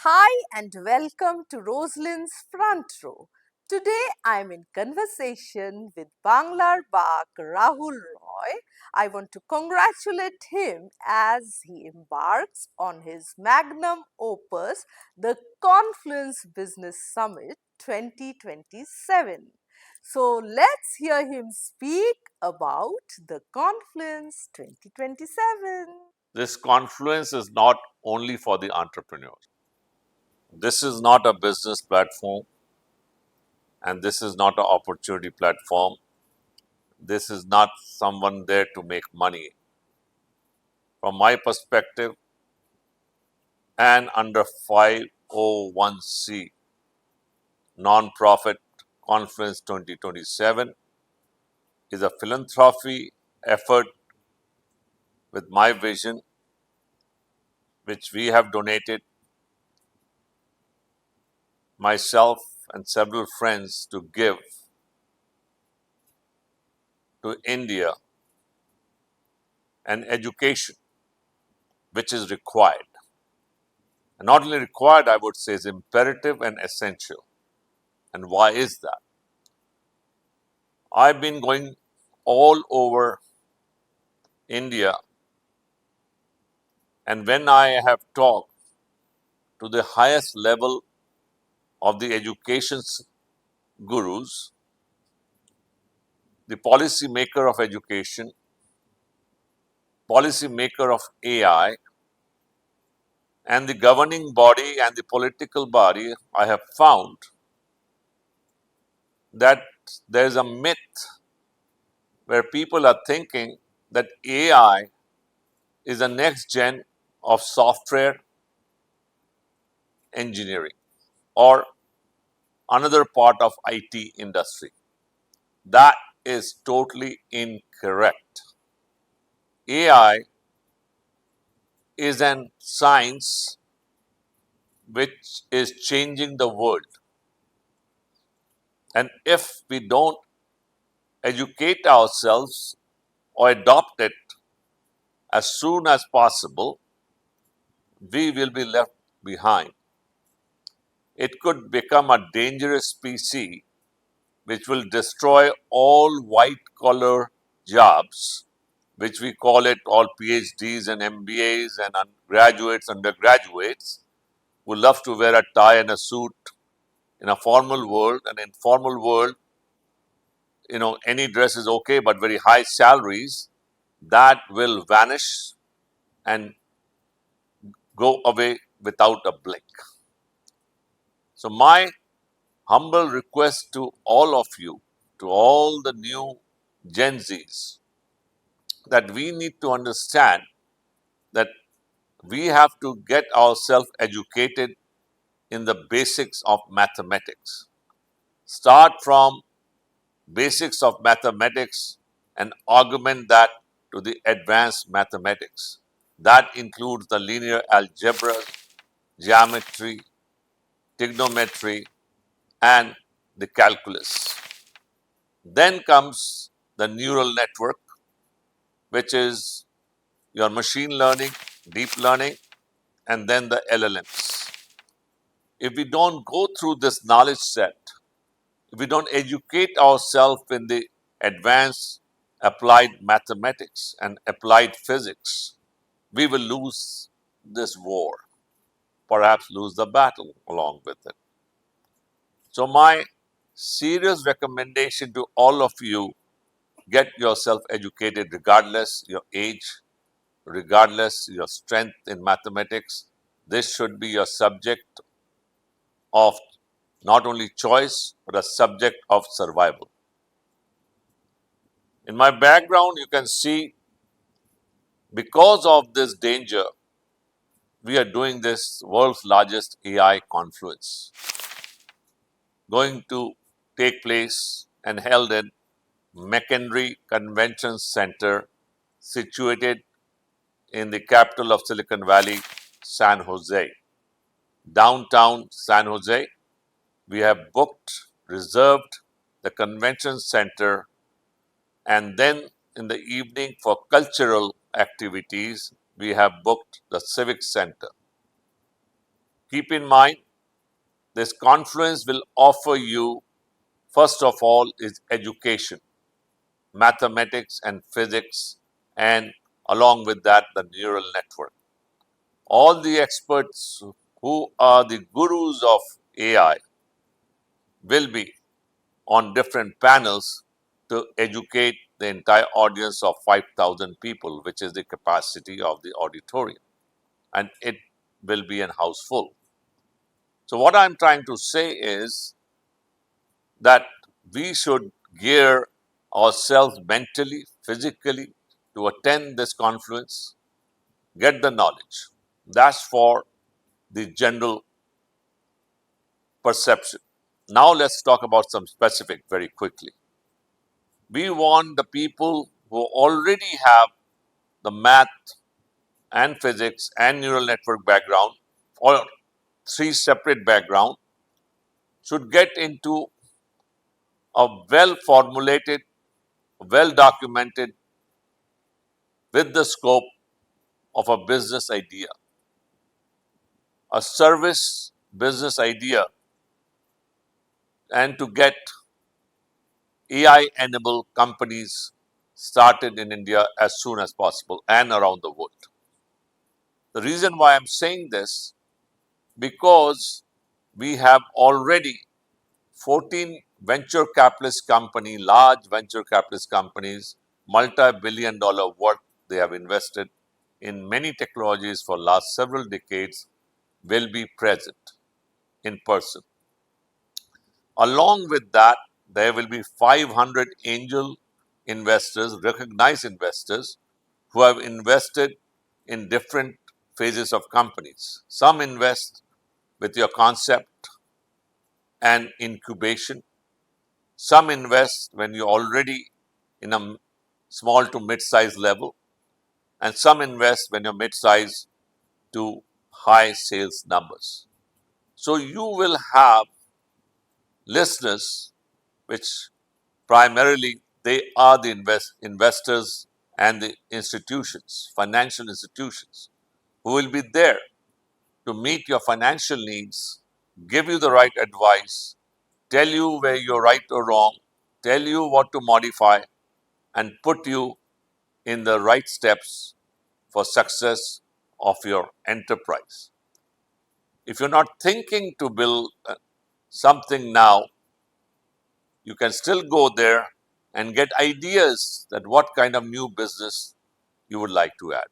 Hi and welcome to Roslin's Front Row. Today I'm in conversation with Banglar Bagh Rahul Roy. I want to congratulate him as he embarks on his magnum opus, the Confluence Business Summit 2027. So let's hear him speak about the Confluence 2027. This confluence is not only for the entrepreneurs. This is not a business platform and this is not an opportunity platform. This is not someone there to make money. From my perspective, and under 501c nonprofit conference 2027 is a philanthropy effort with my vision, which we have donated myself and several friends to give to India an education which is required. And not only required, I would say is imperative and essential. And why is that? I've been going all over India, and when I have talked to the highest level of the education gurus, the policy maker of education, policy maker of AI, and the governing body and the political body, I have found that there is a myth where people are thinking that AI is the next gen of software engineering or another part of IT industry. That is totally incorrect. AI is an science which is changing the world. And if we don't educate ourselves or adopt it as soon as possible, we will be left behind. It could become a dangerous species which will destroy all white collar jobs, which we call it all PhDs and MBAs and graduates, undergraduates, who love to wear a tie and a suit in a formal world. And in formal world, any dress is okay, but very high salaries, that will vanish and go away without a blink. So my humble request to all of you, to all the new Gen Zs, that we need to understand that we have to get ourselves educated in the basics of mathematics. Start from basics of mathematics and augment that to the advanced mathematics. That includes the linear algebra, geometry, trigonometry, and the calculus. Then comes the neural network, which is your machine learning, deep learning, and then the LLMs. If we don't go through this knowledge set, if we don't educate ourselves in the advanced applied mathematics and applied physics, we will lose this war, perhaps lose the battle along with it. So my serious recommendation to all of you, get yourself educated regardless your age, regardless your strength in mathematics. This should be your subject of not only choice, but a subject of survival. In my background, you can see because of this danger, we are doing this world's largest AI confluence, going to take place and held in McHenry Convention Center, situated in the capital of Silicon Valley, San Jose. Downtown San Jose, we have booked, reserved the convention center, and then in the evening for cultural activities, we have booked the civic center. Keep in mind, this confluence will offer you, first of all, is education, mathematics and physics, and along with that, the neural network. All the experts who are the gurus of AI will be on different panels to educate the entire audience of 5,000 people, which is the capacity of the auditorium. And it will be an house full. So, what I'm trying to say is that we should gear ourselves mentally, physically to attend this confluence, get the knowledge. That's for the general perception. Now, let's talk about some specific very quickly. We want the people who already have the math and physics and neural network background, or three separate background, should get into a well formulated, well documented, with the scope of a business idea, a service business idea, and to get AI enabled companies started in India as soon as possible and around the world. The reason why I'm saying this, because we have already 14 venture capitalist company, large venture capitalist companies, multi-billion dollar worth they have invested in many technologies for last several decades will be present in person. Along with that, there will be 500 angel investors, recognized investors, who have invested in different phases of companies. Some invest with your concept and incubation. Some invest when you're already in a small to mid-size level, and some invest when you're mid-size to high sales numbers. So you will have listeners, which primarily they are the investors and the institutions, financial institutions, who will be there to meet your financial needs, give you the right advice, tell you where you're right or wrong, tell you what to modify, and put you in the right steps for success of your enterprise. If you're not thinking to build something now, you can still go there and get ideas that what kind of new business you would like to add.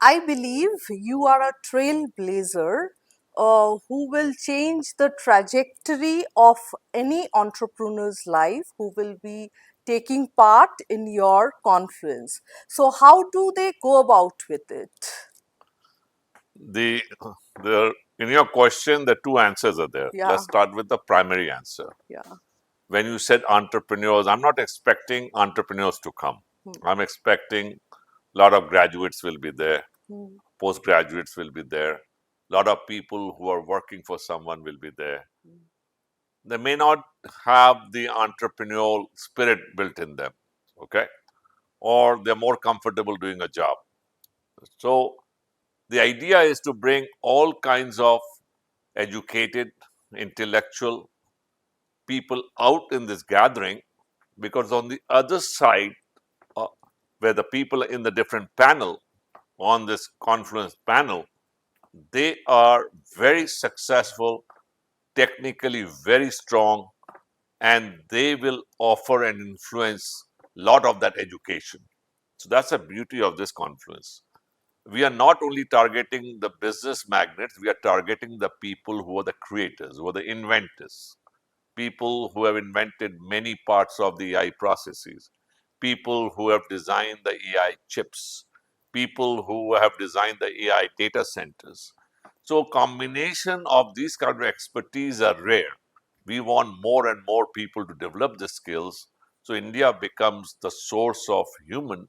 I believe you are a trailblazer who will change the trajectory of any entrepreneur's life who will be taking part in your conference. So, how do they go about with it? The, in your question, the two answers are there. Yeah, Let's start with the primary answer. yeah. When you said entrepreneurs, I'm not expecting entrepreneurs to come. Hmm, I'm expecting a lot of graduates will be there, hmm, postgraduates will be there, a lot of people who are working for someone will be there. hmm. They may not have the entrepreneurial spirit built in them, okay? Or they're more comfortable doing a job. So the idea is to bring all kinds of educated, intellectual people out in this gathering, because on the other side, uh, where the people in the different panel on this confluence panel, they are very successful, technically very strong, and they will offer and influence a lot of that education. So that's the beauty of this confluence. We are not only targeting the business magnates, we are targeting the people who are the creators, who are the inventors, people who have invented many parts of the AI processes, people who have designed the AI chips, people who have designed the AI data centers. So combination of these kind of expertise are rare. We want more and more people to develop the skills, so India becomes the source of human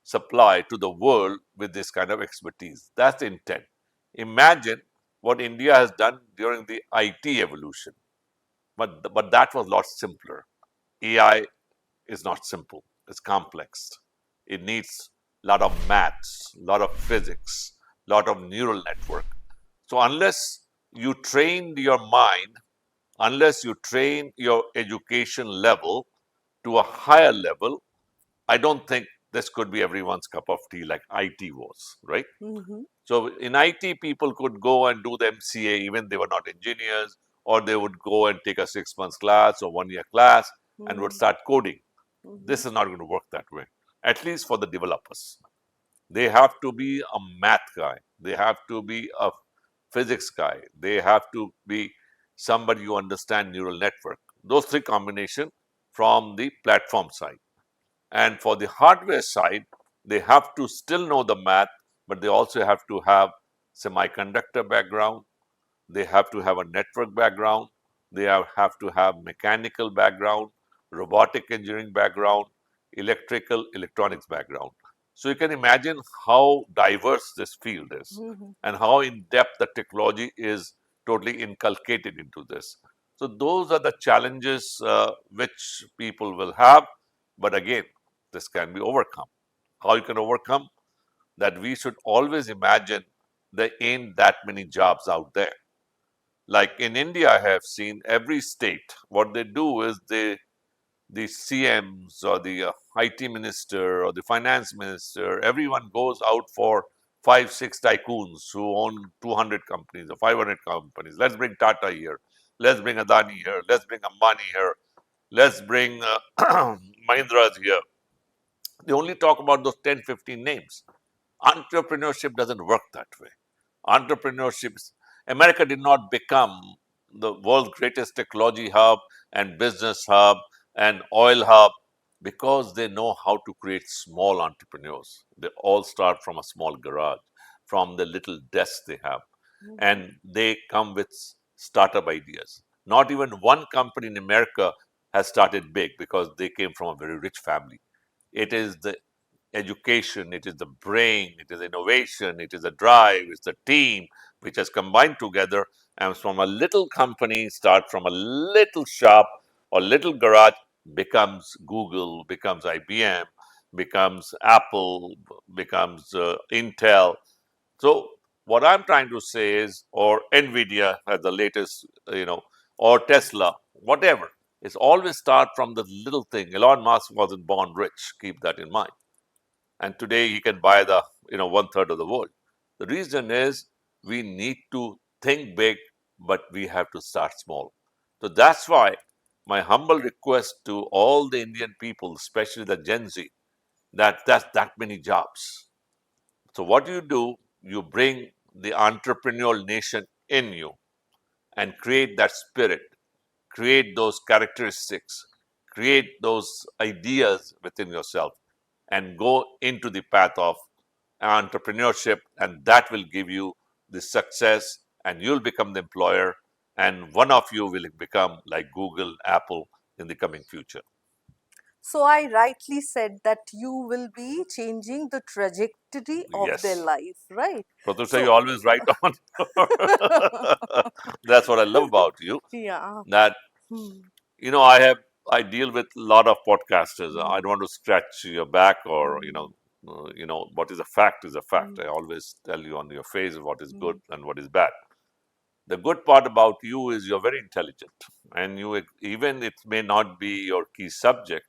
supply to the world with this kind of expertise. That's the intent. Imagine what India has done during the IT evolution, but that was a lot simpler. AI is not simple; it's complex. It needs a lot of maths, a lot of physics, a lot of neural network. So unless you train your mind, unless you train your education level to a higher level, I don't think this could be everyone's cup of tea like IT was, right? Mm-hmm. So in IT, people could go and do the MCA, even they were not engineers, or they would go and take a 6 months class or 1 year class and would Mm-hmm. start coding. Mm-hmm. This is not going to work that way, at least for the developers. They have to be a math guy. They have to be a physics guy. They have to be somebody who understand neural network. Those three combination from the platform side. And for the hardware side, they have to still know the math, but they also have to have semiconductor background. They have to have a network background. They have to have mechanical background, robotic engineering background, electronics background. So you can imagine how diverse this field is Mm-hmm. and how in depth the technology is totally inculcated into this. So those are the challenges which people will have. But again, this can be overcome. How you can overcome that? We should always imagine there ain't that many jobs out there. Like in India, I have seen every state, what they do is the CMs or the IT minister or the finance minister, everyone goes out for five, six tycoons who own 200 companies or 500 companies. Let's bring Tata here. Let's bring Adani here. Let's bring Ambani here. Let's bring Mahindra's here. They only talk about those 10, 15 names. Entrepreneurship doesn't work that way. Entrepreneurship, America did not become the world's greatest technology hub and business hub and oil hub because they know how to create small entrepreneurs. They all start from a small garage, from the little desk they have, Mm-hmm. and they come with startup ideas. Not even one company in America has started big because they came from a very rich family. It is the education, it is the brain, it is innovation, it is a drive, it's a team which has combined together and from a little company, start from a little shop or little garage, becomes Google, becomes IBM, becomes Apple, becomes Intel. So what I'm trying to say is, or Nvidia has the latest, or Tesla, whatever. It's always start from the little thing. Elon Musk wasn't born rich. Keep that in mind, and today he can buy the 1/3 of the world. The reason is we need to think big, but we have to start small. So that's why my humble request to all the Indian people, especially the Gen Z, that's that many jobs. So what you do, you bring the entrepreneurial nation in you and create that spirit, create those characteristics, create those ideas within yourself, and go into the path of entrepreneurship, and that will give you the success, and you'll become the employer, and one of you will become like Google, Apple in the coming future. So I rightly said that you will be changing the trajectory of their Yes. life, right? Pratyusha, you So, always right on. That's what I love about you. yeah. That Hmm. I deal with a lot of podcasters. I Hmm. don't want to scratch your back, or Hmm. what is a fact is a fact. Hmm. I always tell you on your face what is good Hmm. and what is bad. The good part about you is you're very intelligent, and you, even it may not be your key subject,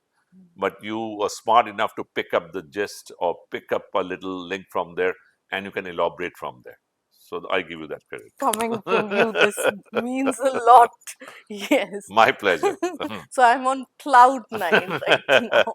but you are smart enough to pick up the gist or pick up a little link from there, and you can elaborate from there. So I give you that Coming from you, credit. this means a lot. Yes. My pleasure. So I'm on cloud nine right now.